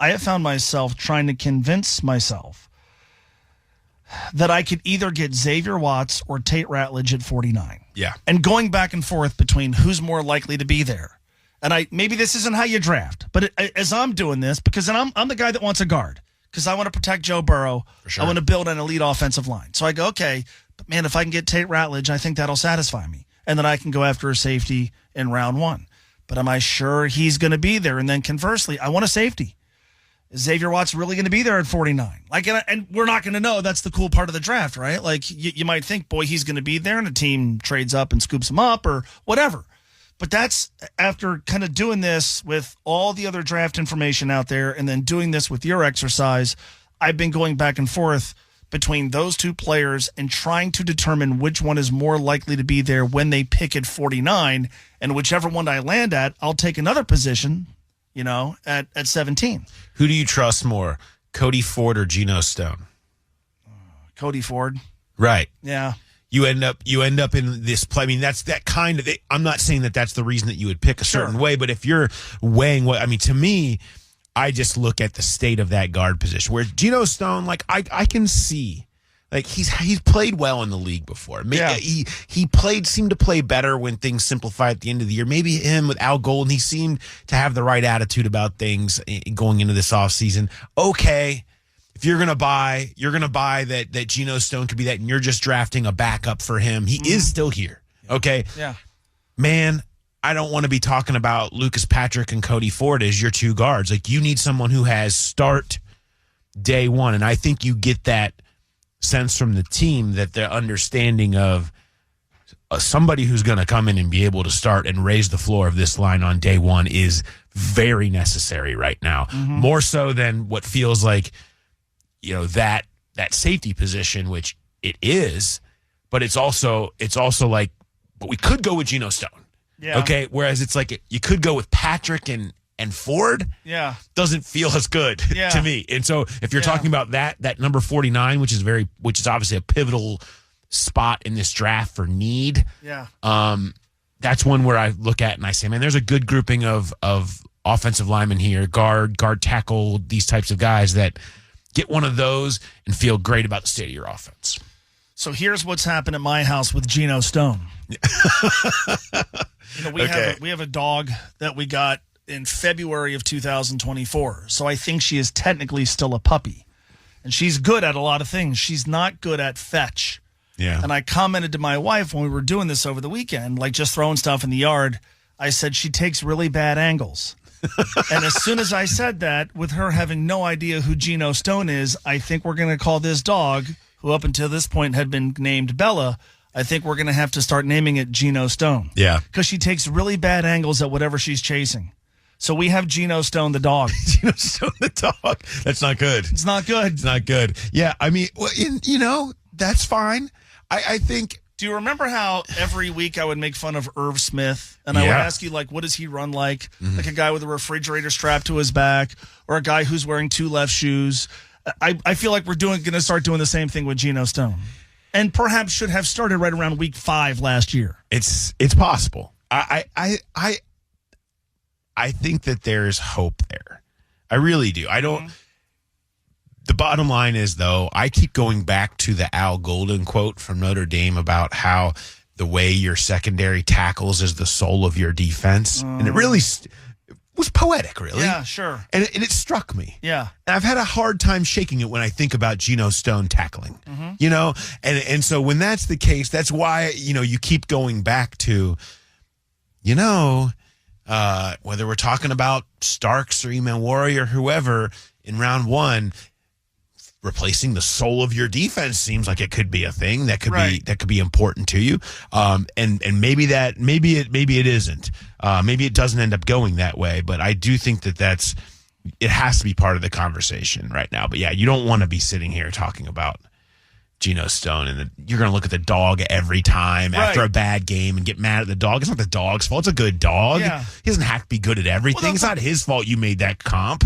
I have found myself trying to convince myself that I could either get Xavier Watts or Tate Ratledge at 49. Yeah. And going back and forth between who's more likely to be there. And maybe this isn't how you draft, but as I'm doing this, because I'm the guy that wants a guard, because I want to protect Joe Burrow. For sure. I want to build an elite offensive line. So I go, okay, but man, if I can get Tate Ratledge, I think that'll satisfy me. And then I can go after a safety in round 1. But am I sure he's going to be there? And then conversely, I want a safety. Is Xavier Watts really going to be there at 49? And we're not going to know. That's the cool part of the draft, right? Like, you might think, boy, he's going to be there, and a team trades up and scoops him up or whatever. But that's after kind of doing this with all the other draft information out there and then doing this with your exercise, I've been going back and forth between those two players and trying to determine which one is more likely to be there when they pick at 49. And whichever one I land at, I'll take another position, at 17. Who do you trust more, Cody Ford or Geno Stone? Cody Ford. Right. Yeah. You end up in this play. I mean, that's that kind of. I'm not saying that that's the reason that you would pick a certain way, but if you're weighing to me, I just look at the state of that guard position. Where Geno Stone, I can see, he's played well in the league before. Maybe he seemed to play better when things simplify at the end of the year. Maybe him with Al Golden, he seemed to have the right attitude about things going into this offseason. Okay. If you're gonna buy that Geno Stone could be that, and you're just drafting a backup for him. He is still here. Okay. Yeah. Man, I don't want to be talking about Lucas Patrick and Cody Ford as your two guards. You need someone who has start day one, and I think you get that sense from the team that they're understanding of somebody who's going to come in and be able to start and raise the floor of this line on day one is very necessary right now, more so than what feels like. That safety position, which it is, but it's also but we could go with Geno Stone. Yeah. Okay. Whereas it's you could go with Patrick and Ford. Yeah. Doesn't feel as good to me. And so if you're talking about that number 49, which is obviously a pivotal spot in this draft for need. Yeah. That's one where I look at and I say, man, there's a good grouping of offensive linemen here, guard, tackle, these types of guys that get one of those and feel great about the state of your offense. So here's what's happened at my house with Geno Stone. We have a dog that we got in February of 2024. So I think she is technically still a puppy. And she's good at a lot of things. She's not good at fetch. Yeah. And I commented to my wife when we were doing this over the weekend, just throwing stuff in the yard. I said she takes really bad angles. And as soon as I said that, with her having no idea who Geno Stone is, I think we're going to call this dog, who up until this point had been named Bella, I think we're going to have to start naming it Geno Stone. Yeah. Because she takes really bad angles at whatever she's chasing. So we have Geno Stone the dog. Geno Stone the dog. That's not good. It's not good. It's not good. Yeah, I mean, that's fine. I think... Do you remember how every week I would make fun of Irv Smith? And I would ask you, what does he run like? Like a guy with a refrigerator strapped to his back, or a guy who's wearing two left shoes. I feel like we're going to start doing the same thing with Geno Stone. And perhaps should have started right around week 5 last year. It's possible. I think that there's hope there. I really do. I don't... The bottom line is, though, I keep going back to the Al Golden quote from Notre Dame about how the way your secondary tackles is the soul of your defense. And it really was poetic, really. Yeah, sure. And it struck me. Yeah. And I've had a hard time shaking it when I think about Geno Stone tackling, And so when that's the case, that's why, you keep going back to, whether we're talking about Starks or Imanwari or whoever in round 1, replacing the soul of your defense seems like it could be a thing that could be important to you. And maybe it isn't. Maybe it doesn't end up going that way, but I do think that it has to be part of the conversation right now. But yeah, you don't want to be sitting here talking about Geno Stone and you're going to look at the dog every time after a bad game and get mad at the dog. It's not the dog's fault. It's a good dog. Yeah. He doesn't have to be good at everything. It's not his fault you made that comp.